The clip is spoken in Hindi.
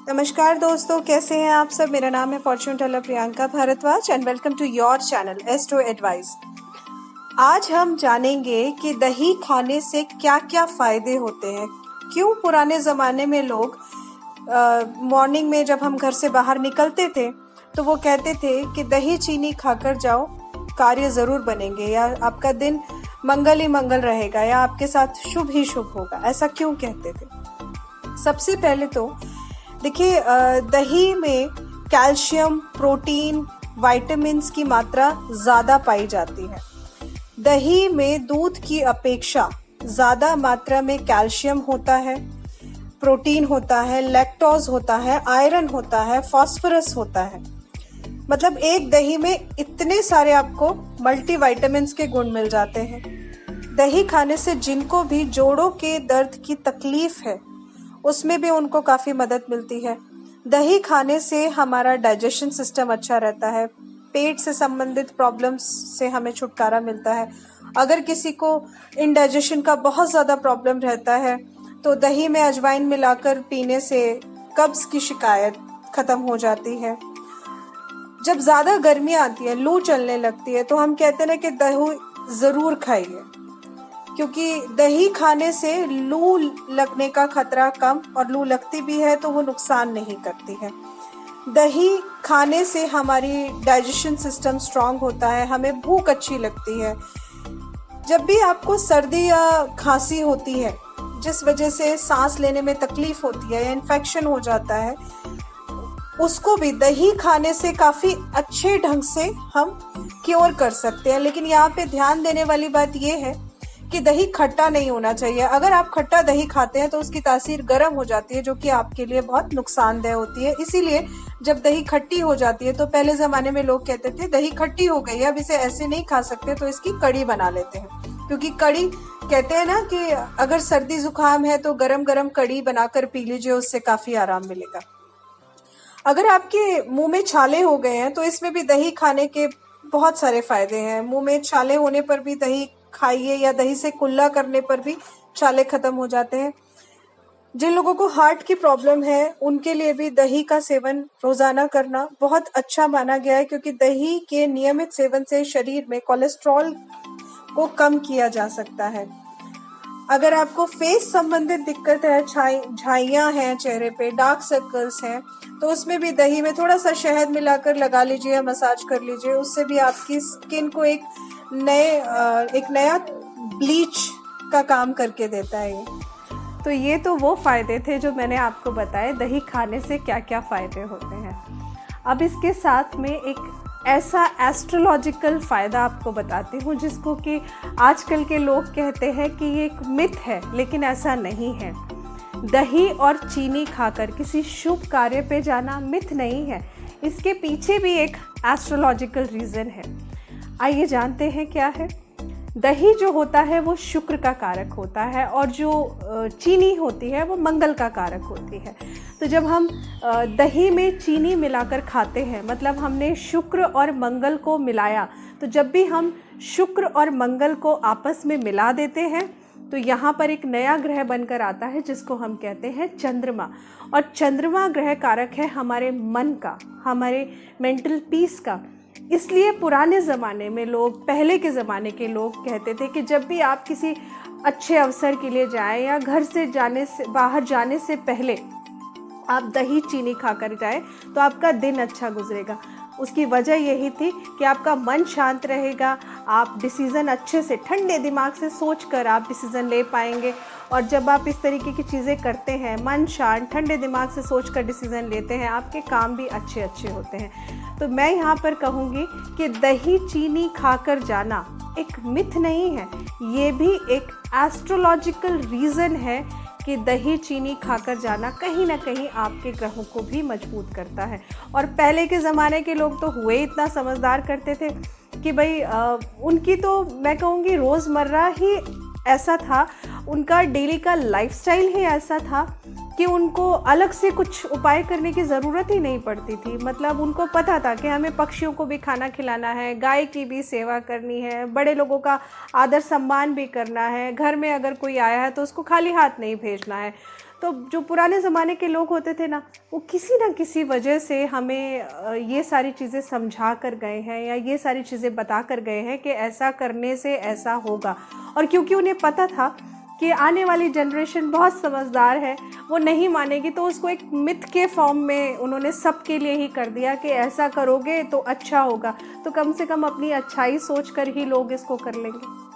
नमस्कार दोस्तों, कैसे हैं आप सब। मेरा नाम है fortune teller Priyanka Bhardwaj and welcome to your channel astro advice. आज हम जानेंगे कि दही खाने से क्या क्या फायदे होते हैं। क्यों पुराने ज़माने में लोग मॉर्निंग में जब हम घर से बाहर निकलते थे तो वो कहते थे कि दही चीनी खाकर जाओ, कार्य ज़रूर बनेंगे, या आपका दिन मंगल ही मंगल रहेगा, या आपके साथ शुभ ही शुभ होगा। ऐसा क्यों कहते थे? सबसे पहले तो देखिए, दही में कैल्शियम, प्रोटीन, विटामिन्स की मात्रा ज़्यादा पाई जाती है। दही में दूध की अपेक्षा ज़्यादा मात्रा में कैल्शियम होता है, प्रोटीन होता है, लैक्टोज होता है, आयरन होता है, फास्फोरस होता है। मतलब एक दही में इतने सारे आपको मल्टीविटामिन्स के गुण मिल जाते हैं। दही खाने से जिनको भी जोड़ों के दर्द की तकलीफ है उसमें भी उनको काफ़ी मदद मिलती है। दही खाने से हमारा डाइजेशन सिस्टम अच्छा रहता है, पेट से संबंधित प्रॉब्लम्स से हमें छुटकारा मिलता है। अगर किसी को इंडाइजेशन का बहुत ज़्यादा प्रॉब्लम रहता है तो दही में अजवाइन मिलाकर पीने से कब्ज़ की शिकायत ख़त्म हो जाती है। जब ज़्यादा गर्मी आती है, लू चलने लगती है, तो हम कहते हैं ना कि दही ज़रूर खाइए, क्योंकि दही खाने से लू लगने का खतरा कम, और लू लगती भी है तो वो नुकसान नहीं करती है। दही खाने से हमारी डाइजेशन सिस्टम स्ट्रांग होता है, हमें भूख अच्छी लगती है। जब भी आपको सर्दी या खांसी होती है जिस वजह से सांस लेने में तकलीफ होती है या इन्फेक्शन हो जाता है, उसको भी दही खाने से काफ़ी अच्छे ढंग से हम क्योर कर सकते हैं। लेकिन यहाँ पे ध्यान देने वाली बात यह है कि दही खट्टा नहीं होना चाहिए। अगर आप खट्टा दही खाते हैं तो उसकी तासीर गर्म हो जाती है, जो कि आपके लिए बहुत नुकसानदेह होती है। इसीलिए जब दही खट्टी हो जाती है तो पहले ज़माने में लोग कहते थे दही खट्टी हो गई है, अब इसे ऐसे नहीं खा सकते, तो इसकी कड़ी बना लेते हैं। क्योंकि कड़ी कहते हैं ना कि अगर सर्दी जुकाम है तो गरम गरम कड़ी बनाकर पी लीजिए, उससे काफ़ी आराम मिलेगा। अगर आपके मुंह में छाले हो गए हैं तो इसमें भी दही खाने के बहुत सारे फायदे हैं। मुंह में छाले होने पर भी दही खाइए, या दही से कुल्ला करने पर भी छाले खत्म हो जाते हैं। जिन लोगों को हार्ट की प्रॉब्लम है उनके लिए भी दही का सेवन रोजाना करना बहुत अच्छा माना गया है, क्योंकि दही के नियमित सेवन से शरीर में कोलेस्ट्रॉल को कम किया जा सकता है। अगर आपको फेस संबंधित दिक्कत है, झाइयाँ हैं चेहरे पे, डार्क सर्कल्स हैं, तो उसमें भी दही में थोड़ा सा शहद मिलाकर लगा लीजिए, मसाज कर लीजिए। उससे भी आपकी स्किन को एक नया ब्लीच का काम करके देता है ये। तो ये तो वो फ़ायदे थे जो मैंने आपको बताए, दही खाने से क्या क्या फ़ायदे होते हैं। अब इसके साथ में एक ऐसा एस्ट्रोलॉजिकल फ़ायदा आपको बताती हूँ जिसको कि आजकल के लोग कहते हैं कि ये एक मिथ है, लेकिन ऐसा नहीं है। दही और चीनी खाकर किसी शुभ कार्य पे जाना मिथ नहीं है, इसके पीछे भी एक एस्ट्रोलॉजिकल रीज़न है। आइए जानते हैं क्या है। दही जो होता है वो शुक्र का कारक होता है, और जो चीनी होती है वो मंगल का कारक होती है। तो जब हम दही में चीनी मिलाकर खाते हैं, मतलब हमने शुक्र और मंगल को मिलाया। तो जब भी हम शुक्र और मंगल को आपस में मिला देते हैं तो यहाँ पर एक नया ग्रह बनकर आता है जिसको हम कहते हैं चंद्रमा। और चंद्रमा ग्रह कारक है हमारे मन का, हमारे मेंटल पीस का। इसलिए पुराने ज़माने में लोग, पहले के ज़माने के लोग कहते थे कि जब भी आप किसी अच्छे अवसर के लिए जाएं या घर से बाहर जाने से पहले आप दही चीनी खाकर जाएं तो आपका दिन अच्छा गुजरेगा। उसकी वजह यही थी कि आपका मन शांत रहेगा, आप डिसीज़न अच्छे से ठंडे दिमाग से सोचकर आप डिसीज़न ले पाएंगे। और जब आप इस तरीके की चीज़ें करते हैं, मन शांत ठंडे दिमाग से सोचकर डिसीज़न लेते हैं, आपके काम भी अच्छे अच्छे होते हैं। तो मैं यहाँ पर कहूँगी कि दही चीनी खाकर जाना एक मिथ नहीं है, ये भी एक एस्ट्रोलॉजिकल रीज़न है कि दही चीनी खाकर जाना कहीं ना कहीं आपके ग्रहों को भी मजबूत करता है। और पहले के ज़माने के लोग तो हुए इतना समझदार करते थे कि भाई उनकी तो मैं कहूँगी रोज़मर्रा ही ऐसा था, उनका डेली का लाइफस्टाइल ही ऐसा था कि उनको अलग से कुछ उपाय करने की ज़रूरत ही नहीं पड़ती थी। मतलब उनको पता था कि हमें पक्षियों को भी खाना खिलाना है, गाय की भी सेवा करनी है, बड़े लोगों का आदर सम्मान भी करना है, घर में अगर कोई आया है तो उसको खाली हाथ नहीं भेजना है। तो जो पुराने ज़माने के लोग होते थे ना, वो किसी ना किसी वजह से हमें ये सारी चीज़ें समझा कर गए हैं या ये सारी चीज़ें बता कर गए हैं कि ऐसा करने से ऐसा होगा। और क्योंकि उन्हें पता था कि आने वाली जनरेशन बहुत समझदार है, वो नहीं मानेगी, तो उसको एक मिथ के फॉर्म में उन्होंने सबके लिए ही कर दिया कि ऐसा करोगे तो अच्छा होगा। तो कम से कम अपनी अच्छाई सोच कर ही लोग इसको कर लेंगे।